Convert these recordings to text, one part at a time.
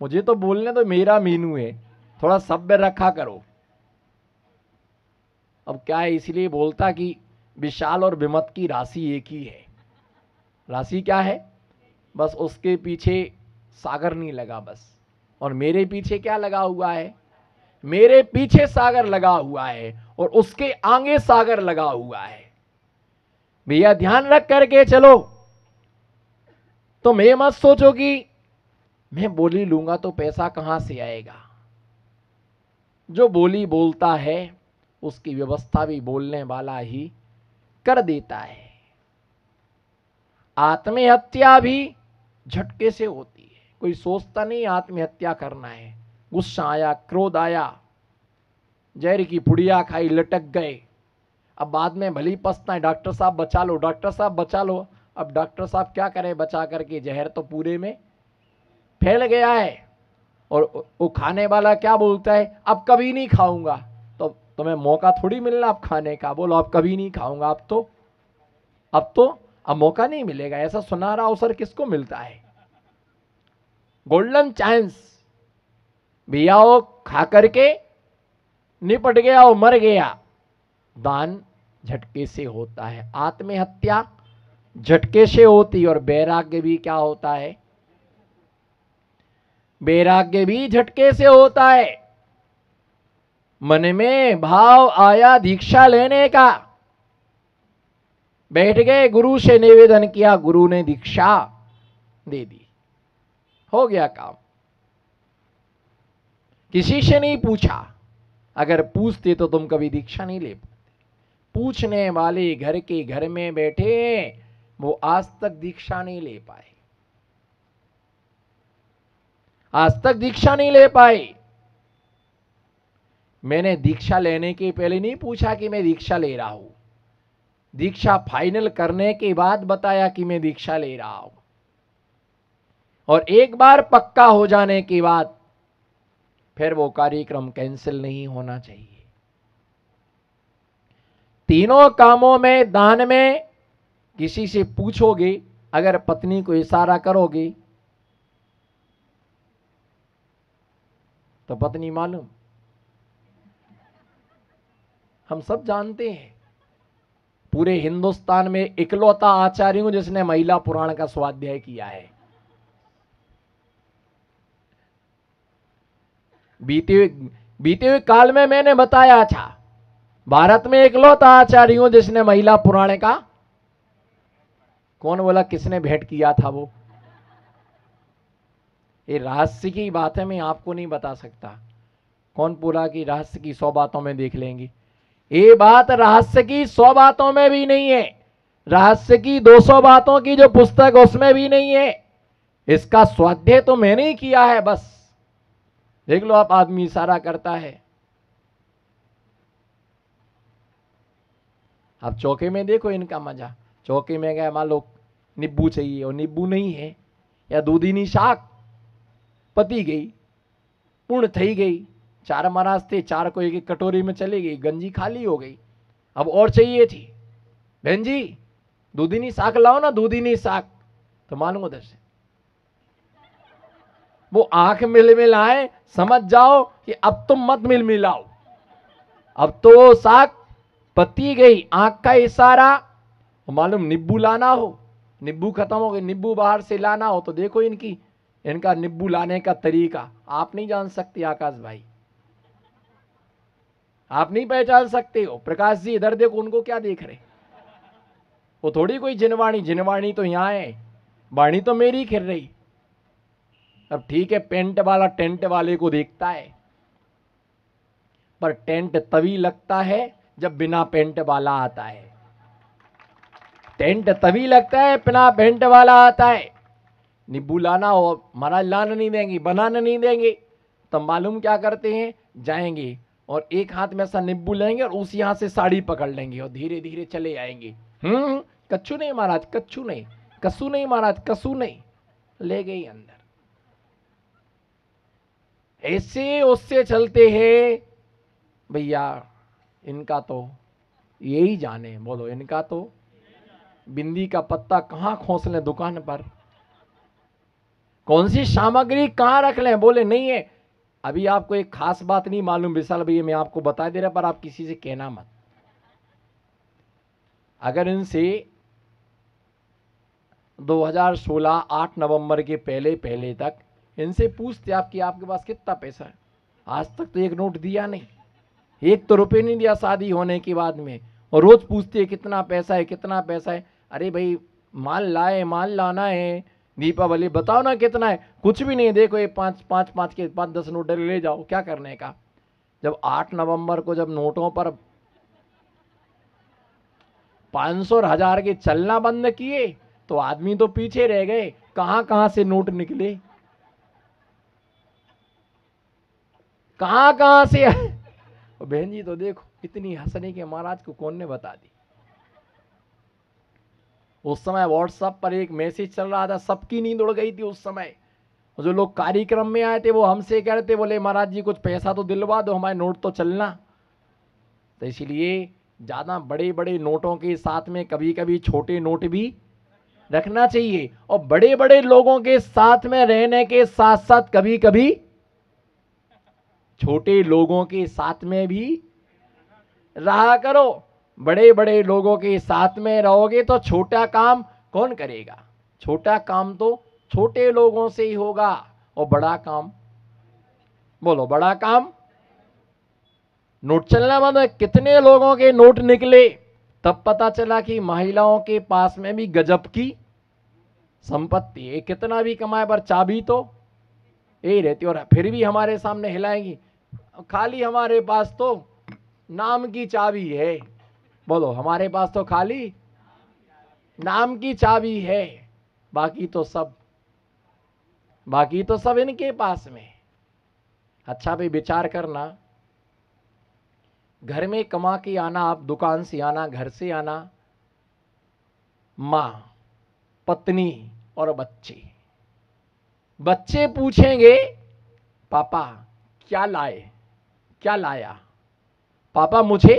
मुझे तो बोलने तो, मेरा मीनू है, थोड़ा सभ्य रखा करो। अब क्या है, इसलिए बोलता कि विशाल और विमत की राशि एक ही है। राशि क्या है? बस उसके पीछे सागर नहीं लगा बस। और मेरे पीछे क्या लगा हुआ है? मेरे पीछे सागर लगा हुआ है और उसके आगे सागर लगा हुआ है। भैया ध्यान रख करके चलो। तुम ये मत सोचो कि मैं बोली लूंगा तो पैसा कहां से आएगा। जो बोली बोलता है उसकी व्यवस्था भी बोलने वाला ही कर देता है। आत्महत्या भी झटके से होती है। कोई सोचता नहीं आत्महत्या करना है। गुस्सा आया, क्रोध आया, जहर की पुड़िया खाई, लटक गए। अब बाद में भली पछता है, डॉक्टर साहब बचा लो, डॉक्टर साहब बचा लो। अब डॉक्टर साहब क्या करें बचा करके, जहर तो पूरे में फैल गया है। और वो खाने वाला क्या बोलता है, अब कभी नहीं खाऊंगा। तो तुम्हें मौका थोड़ी मिलना अब खाने का। बोलो अब कभी नहीं खाऊंगा, अब मौका नहीं मिलेगा। ऐसा सुनहरा अवसर किसको मिलता है? Golden chance. भैया वो खा करके निपट गया, वो मर गया। दान झटके से होता है, आत्महत्या झटके से होती। और वैराग्य भी क्या होता है? वैराग्य भी झटके से होता है। मन में भाव आया दीक्षा लेने का, बैठ गए, गुरु से निवेदन किया, गुरु ने दीक्षा दे दी, हो गया काम। किसी से नहीं पूछा। अगर पूछते तो तुम कभी दीक्षा नहीं ले पाते। पूछने वाले घर के घर में बैठे, वो आज तक दीक्षा नहीं ले पाए, आज तक दीक्षा नहीं ले पाए। मैंने दीक्षा लेने के पहले नहीं पूछा कि मैं दीक्षा ले रहा हूं। दीक्षा फाइनल करने के बाद बताया कि मैं दीक्षा ले रहा हूं। और एक बार पक्का हो जाने के बाद फिर वो कार्यक्रम कैंसिल नहीं होना चाहिए। तीनों कामों में, दान में किसी से पूछोगे, अगर पत्नी को इशारा करोगे तो पत्नी मालूम, हम सब जानते हैं। पूरे हिंदुस्तान में इकलौता आचार्य हूं जिसने महिला पुराण का स्वाध्याय किया है। बीते हुए काल में मैंने बताया था, भारत में इकलौता आचार्य हूं जिसने महिला पुराण का, कौन बोला किसने भेंट किया था वो? ये रहस्य की बात है, मैं आपको नहीं बता सकता। कौन बोला कि रहस्य की 100 बातों में देख लेंगे? ये बात रहस्य की 100 बातों में भी नहीं है, रहस्य की 200 बातों की जो पुस्तक उसमें भी नहीं है। इसका स्वाध्याय तो मैंने ही किया है। बस देख लो आप, आदमी इशारा करता है। अब चौके में देखो इनका मजा। चौके में गए, मान लो नींबू चाहिए और नींबू नहीं है, या दूधीनी शाक पती गई, पूर्ण थई गई। 4 महाराज थे, 4 को एक एक कटोरी में चली गई, गंजी खाली हो गई। अब और चाहिए थी, बहन जी दूधीनी शाक लाओ ना, दूधीनी शाक। तो मालूम उधर से वो आंख मिल मिलाए, समझ जाओ कि अब तुम मत मिल मिलाओ। अब तो शाक पती गई, आंख का इशारा। मालूम नींबू लाना हो, नींबू खत्म हो गए, नींबू बाहर से लाना हो तो देखो इनका नींबू लाने का तरीका आप नहीं जान सकते। आकाश भाई आप नहीं पहचान सकते हो। प्रकाश जी इधर देखो, उनको क्या देख रहे? वो थोड़ी कोई जिनवाणी, जिनवाणी तो यहां है, वाणी तो मेरी खिर रही। अब ठीक है, पेंट वाला टेंट वाले को देखता है, पर टेंट तभी लगता है जब बिना पेंट वाला आता है। टेंट तभी लगता है बिना पेंट वाला आता है। नींबू लाना हो, महाराज लाना नहीं देंगे, बनाना नहीं देंगे। तब मालूम क्या करते हैं, जाएंगे और एक हाथ में ऐसा नींबू लेंगे और उसी हाथ से साड़ी पकड़ लेंगे और धीरे धीरे चले आएंगे। कच्चू नहीं महाराज, कच्चू नहीं, कसू नहीं महाराज, कसू नहीं, ले गई अंदर। ऐसे उससे चलते हैं भैया। इनका तो यही जाने, बोलो इनका तो बिंदी का पत्ता कहां खोस ले दुकान पर। कौन सी सामग्री कहाँ रख लें? बोले नहीं है। अभी आपको एक खास बात नहीं मालूम विशाल भैया, मैं आपको बता दे रहा, पर आप किसी से कहना मत। अगर इनसे 2016 8 नवंबर के पहले पहले तक इनसे पूछते आप कि आपके पास कितना पैसा है, आज तक तो एक नोट दिया नहीं, एक तो रुपये नहीं दिया शादी होने के बाद में। और रोज पूछते हैं कितना पैसा है, कितना पैसा है। अरे भाई माल लाए, माल लाना है, दीपावली बताओ ना कितना है। कुछ भी नहीं, देखो ये 5 के 5-10 नोट ले जाओ, क्या करने का। जब 8 नवंबर को जब नोटों पर 500 और 1000 के चलना बंद किए तो आदमी तो पीछे रह गए, कहां कहां से नोट निकले, कहां कहां से। बहन जी तो देखो इतनी हंसने के महाराज को कौन ने बता दी। उस समय व्हाट्सएप पर एक मैसेज चल रहा था, सबकी नींद उड़ गई थी उस समय। जो लोग कार्यक्रम में आए थे वो हमसे कह रहे थे, बोले महाराज जी कुछ पैसा तो दिलवा दो, हमारे नोट तो चलना। तो इसलिए ज्यादा बड़े बड़े नोटों के साथ में कभी कभी छोटे नोट भी रखना चाहिए, और बड़े बड़े लोगों के साथ में रहने के साथ साथ कभी कभी छोटे लोगों के साथ में भी रहा करो। बड़े बड़े लोगों के साथ में रहोगे तो छोटा काम कौन करेगा? छोटा काम तो छोटे लोगों से ही होगा, और बड़ा काम, बोलो बड़ा काम। नोट चलना बंद है, कितने लोगों के नोट निकले, तब पता चला कि महिलाओं के पास में भी गजब की संपत्ति है। कितना भी कमाए पर चाबी तो यही रहती, और फिर भी हमारे सामने हिलाएंगी, खाली हमारे पास तो नाम की चाबी है। बोलो हमारे पास तो खाली नाम की चाबी है, बाकी तो सब इनके पास में। अच्छा भाई विचार करना, घर में कमा के आना, आप दुकान से आना, घर से आना, मां, पत्नी और बच्चे पूछेंगे पापा क्या लाए, क्या लाया, पापा मुझे,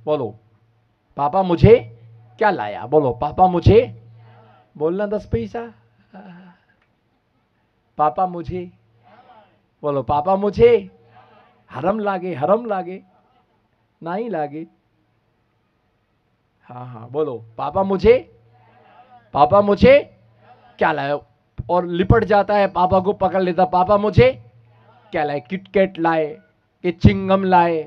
बोलो पापा मुझे क्या लाया, बोलो पापा मुझे, बोलना 10 पैसा, पापा मुझे, बोलो पापा मुझे हरम लागे, हरम लागे नहीं लागे, हाँ हाँ बोलो पापा मुझे क्या लाया। और लिपट जाता है, पापा को पकड़ लेता, पापा मुझे क्या लाए, किटकैट लाए कि चिंगम लाए,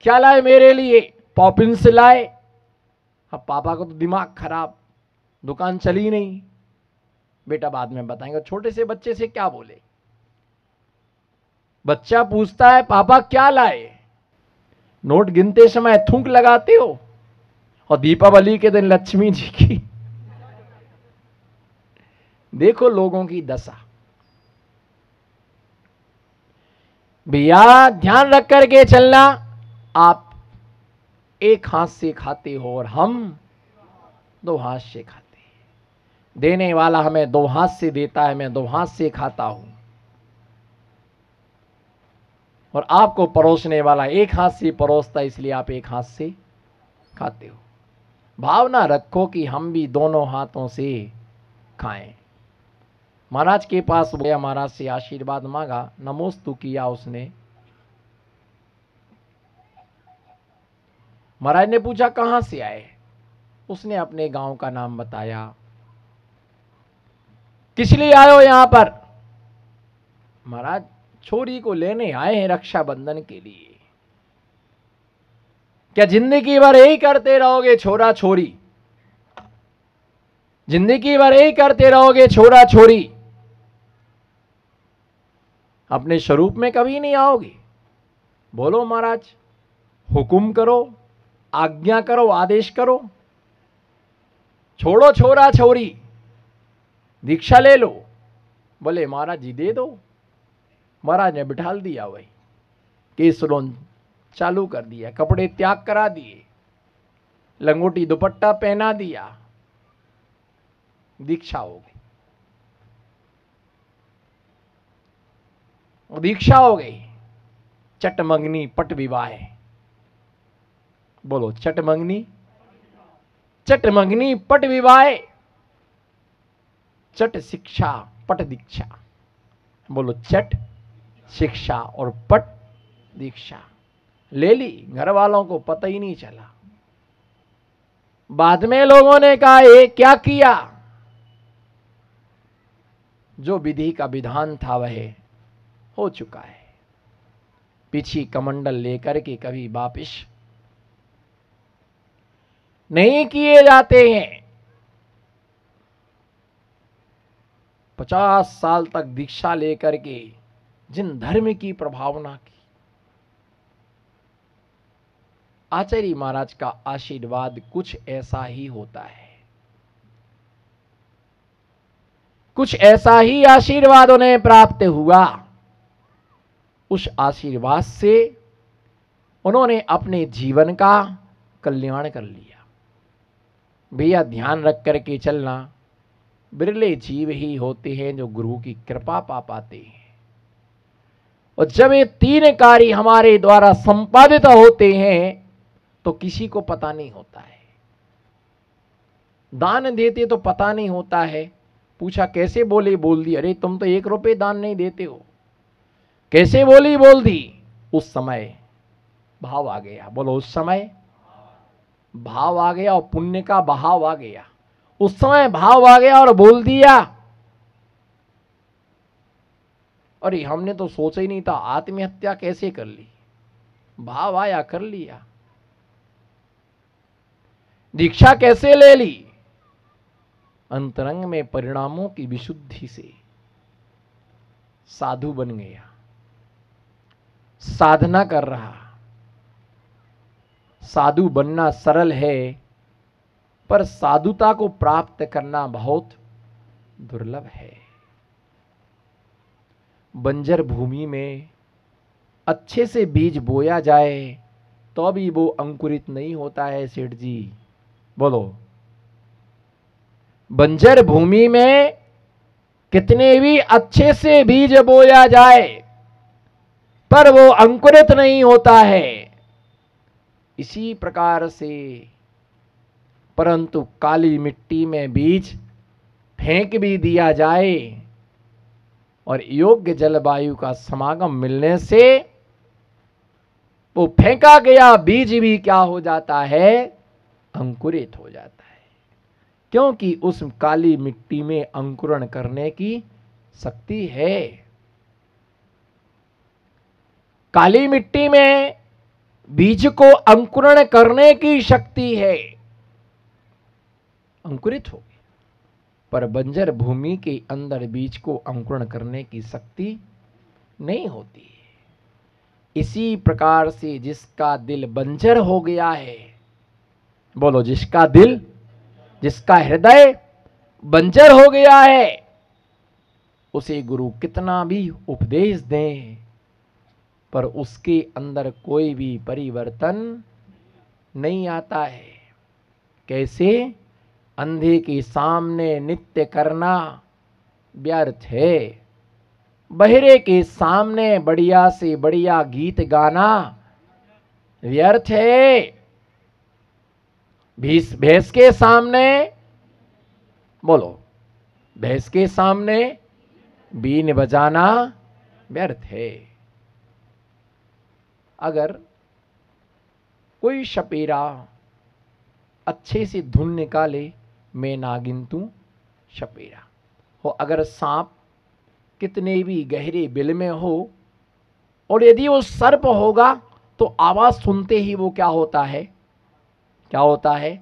क्या लाए मेरे लिए, पॉपिंस लाए। अब पापा को तो दिमाग खराब, दुकान चली नहीं, बेटा बाद में बताएंगे। छोटे से बच्चे से क्या बोले, बच्चा पूछता है पापा क्या लाए, नोट गिनते समय थूक लगाते हो, और दीपावली के दिन लक्ष्मी जी की। देखो लोगों की दशा। भैया ध्यान रख करके चलना, आप एक हाथ से खाते हो और हम 2 हाथ से खाते हैं। देने वाला हमें 2 हाथ से देता है, मैं 2 हाथ से खाता हूं, और आपको परोसने वाला एक हाथ से परोसता, इसलिए आप एक हाथ से खाते हो। भावना रखो कि हम भी दोनों हाथों से खाएं। महाराज के पास गया, महाराज से आशीर्वाद मांगा, नमोस्तु किया उसने। महाराज ने पूछा कहां से आए, उसने अपने गांव का नाम बताया। किस लिए आए हो यहां पर? महाराज छोरी को लेने आए हैं रक्षाबंधन के लिए। क्या जिंदगी भर यही करते रहोगे छोरा छोरी, जिंदगी भर यही करते रहोगे छोरा छोरी, अपने स्वरूप में कभी नहीं आओगे? बोलो महाराज हुकुम करो, आज्ञा करो, आदेश करो, छोड़ो छोरा छोरी, दीक्षा ले लो। बोले महाराज जी दे दो। महाराज ने बिठाल दिया, वही केसरोन चालू कर दिया, कपड़े त्याग करा दिए, लंगोटी दुपट्टा पहना दिया, दीक्षा हो गई, दीक्षा हो गई। चटमंगनी पट विवाह, बोलो चटमंगनी पट विवाह। चट शिक्षा पट दीक्षा। बोलो, चट शिक्षा और पट दीक्षा ले ली, घर वालों को पता ही नहीं चला। बाद में लोगों ने कहा ये क्या किया? जो विधि का विधान था वह हो चुका है। पीछे कमंडल लेकर के कभी वापिस नहीं किए जाते हैं। 50 साल तक दीक्षा लेकर के जिन धर्म की प्रभावना की, आचार्य महाराज का आशीर्वाद कुछ ऐसा ही होता है। कुछ ऐसा ही आशीर्वाद उन्हें प्राप्त हुआ। उस आशीर्वाद से उन्होंने अपने जीवन का कल्याण कर लिया। भैया ध्यान रख करके चलना, बिरले जीव ही होते हैं जो गुरु की कृपा पा पाते हैं। और जब ये 3 कार्य हमारे द्वारा संपादित होते हैं तो किसी को पता नहीं होता है। दान देते तो पता नहीं होता है। पूछा कैसे बोले? बोल दी, अरे तुम तो 1 रुपए दान नहीं देते हो। कैसे बोली? बोल दी। उस समय भाव आ गया। बोलो, उस समय भाव आ गया और पुण्य का बहाव आ गया। उस समय भाव आ गया और बोल दिया। अरे हमने तो सोचा ही नहीं था, आत्महत्या कैसे कर ली? भाव आया, कर लिया। दीक्षा कैसे ले ली? अंतरंग में परिणामों की विशुद्धि से साधु बन गया, साधना कर रहा। साधु बनना सरल है, पर साधुता को प्राप्त करना बहुत दुर्लभ है। बंजर भूमि में अच्छे से बीज बोया जाए तो भी वो अंकुरित नहीं होता है सेठ जी। बोलो, बंजर भूमि में कितने भी अच्छे से बीज बोया जाए पर वो अंकुरित नहीं होता है। इसी प्रकार से परंतु काली मिट्टी में बीज फेंक भी दिया जाए और योग्य जलवायु का समागम मिलने से वो फेंका गया बीज भी क्या हो जाता है? अंकुरित हो जाता है। क्योंकि उस काली मिट्टी में अंकुरण करने की शक्ति है। काली मिट्टी में बीज को अंकुरण करने की शक्ति है, अंकुरित हो गया। पर बंजर भूमि के अंदर बीज को अंकुरण करने की शक्ति नहीं होती है। इसी प्रकार से जिसका दिल बंजर हो गया है, बोलो, जिसका दिल, जिसका हृदय बंजर हो गया है, उसे गुरु कितना भी उपदेश दें पर उसके अंदर कोई भी परिवर्तन नहीं आता है। कैसे? अंधे के सामने नित्य करना व्यर्थ है, बहरे के सामने बढ़िया से बढ़िया गीत गाना व्यर्थ है, भैंस के सामने, बोलो, भैंस के सामने बीन बजाना व्यर्थ है। अगर कोई शपेरा अच्छे से धुन निकाले, मैं नागिन तू शपेरा हो, अगर सांप कितने भी गहरे बिल में हो और यदि वो सर्प होगा तो आवाज सुनते ही वो क्या होता है? क्या होता है?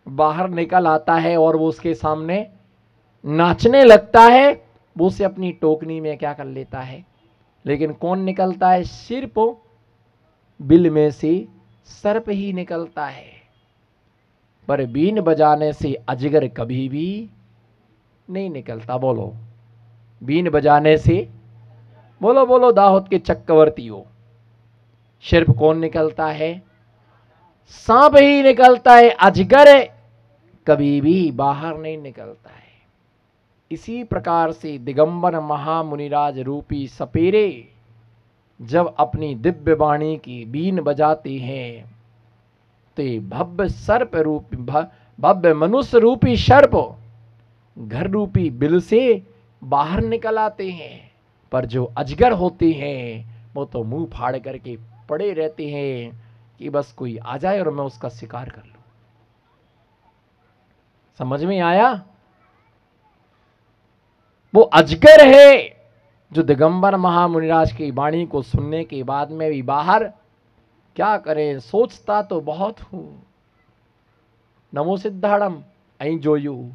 बाहर निकल आता है और वो उसके सामने नाचने लगता है। वो उसे अपनी टोकनी में क्या कर लेता है? लेकिन कौन निकलता है? सिर्फ बिल में से सर्प ही निकलता है। पर बीन बजाने से अजगर कभी भी नहीं निकलता। बोलो, बीन बजाने से, बोलो बोलो, दाहोद के चक्रवर्ती हो, सिर्फ कौन निकलता है? सांप ही निकलता है, अजगर कभी भी बाहर नहीं निकलता है। इसी प्रकार से दिगंबर महामुनिराज रूपी सपेरे जब अपनी दिव्य वाणी की बीन बजाते हैं तो भव्य सर्प रूपी, भव्य मनुष्य रूपी सर्प घर रूपी बिल से बाहर निकल आते हैं, पर जो अजगर होते हैं वो तो मुंह फाड़ करके पड़े रहते हैं कि बस कोई आ जाए और मैं उसका शिकार कर लूं। समझ में आया? वो अजगर है जो दिगंबर महामुनिराज की वाणी को सुनने के बाद में भी बाहर क्या करे, सोचता तो बहुत हूं। नमो सिद्धाड़म अई जोयू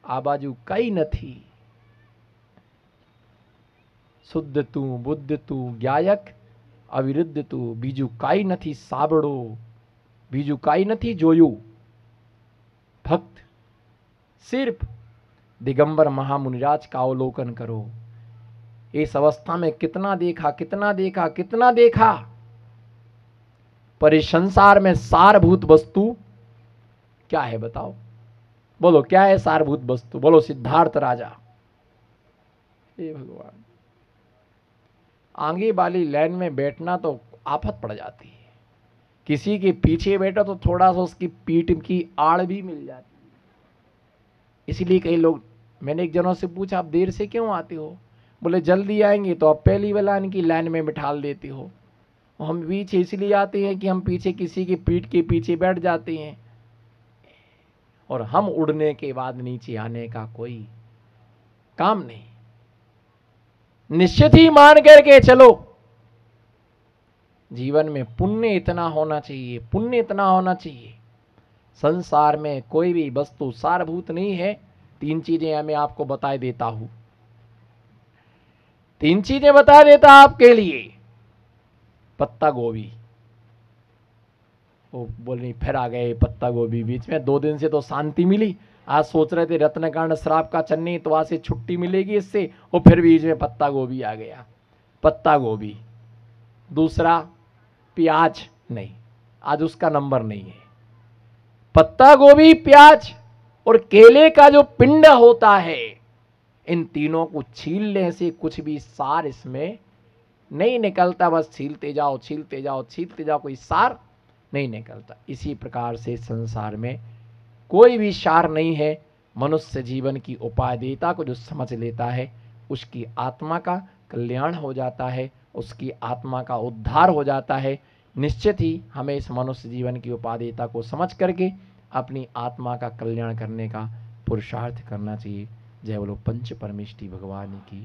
आ बाजू कई नथी, शुद्ध तू बुद्ध तू ज्ञायक अविरुद्ध तू बीजू काई नथी साबड़ो, बीजू काई नथी जोयू। भक्त सिर्फ दिगंबर महामुनिराज का अवलोकन करो। इस अवस्था में कितना देखा, कितना देखा, कितना देखा, पर इस संसार में सारभूत वस्तु क्या है बताओ? बोलो क्या है सारभूत वस्तु? बोलो सिद्धार्थ राजा। हे भगवान, आगे वाली लाइन में बैठना तो आफत पड़ जाती है। किसी के पीछे बैठो तो थोड़ा सा उसकी पीठ की आड़ भी मिल जाती है। इसलिए कई लोग, मैंने एक जनों से पूछा आप देर से क्यों आते हो? बोले जल्दी आएंगे तो आप पहली वाला इनकी लाइन में बिठाल देते हो। हम पीछे इसलिए आते हैं कि हम पीछे किसी की पीठ के पीछे बैठ जाते हैं और हम उड़ने के बाद नीचे आने का कोई काम नहीं। निश्चित ही मान करके चलो, जीवन में पुण्य इतना होना चाहिए, पुण्य इतना होना चाहिए। संसार में कोई भी वस्तु सारभूत नहीं है। 3 चीजें मैं आपको बता देता हूं, 3 चीजें बता देता आपके लिए। पत्ता गोभी, वो बोल फिर आ गए पत्ता गोभी। बीच में 2 दिन से तो शांति मिली, आज सोच रहे थे रत्नकांड श्राप का चन्नी तो आज से छुट्टी मिलेगी इससे, और फिर बीच में पत्ता गोभी आ गया। पत्ता गोभी। दूसरा प्याज, नहीं आज उसका नंबर नहीं है। पत्ता गोभी, प्याज और केले का जो पिंड होता है, इन तीनों को छीलने से कुछ भी सार इसमें नहीं निकलता। बस छीलते जाओ, छीलते जाओ, छीलते जाओ, कोई सार नहीं निकलता। इसी प्रकार से संसार में कोई भी सार नहीं है। मनुष्य जीवन की उपादेयता को जो समझ लेता है उसकी आत्मा का कल्याण हो जाता है, उसकी आत्मा का उद्धार हो जाता है। निश्चित ही हमें इस मनुष्य जीवन की उपादेयता को समझ करके अपनी आत्मा का कल्याण करने का पुरुषार्थ करना चाहिए। जय बोलो पंच परमेष्टि भगवान की।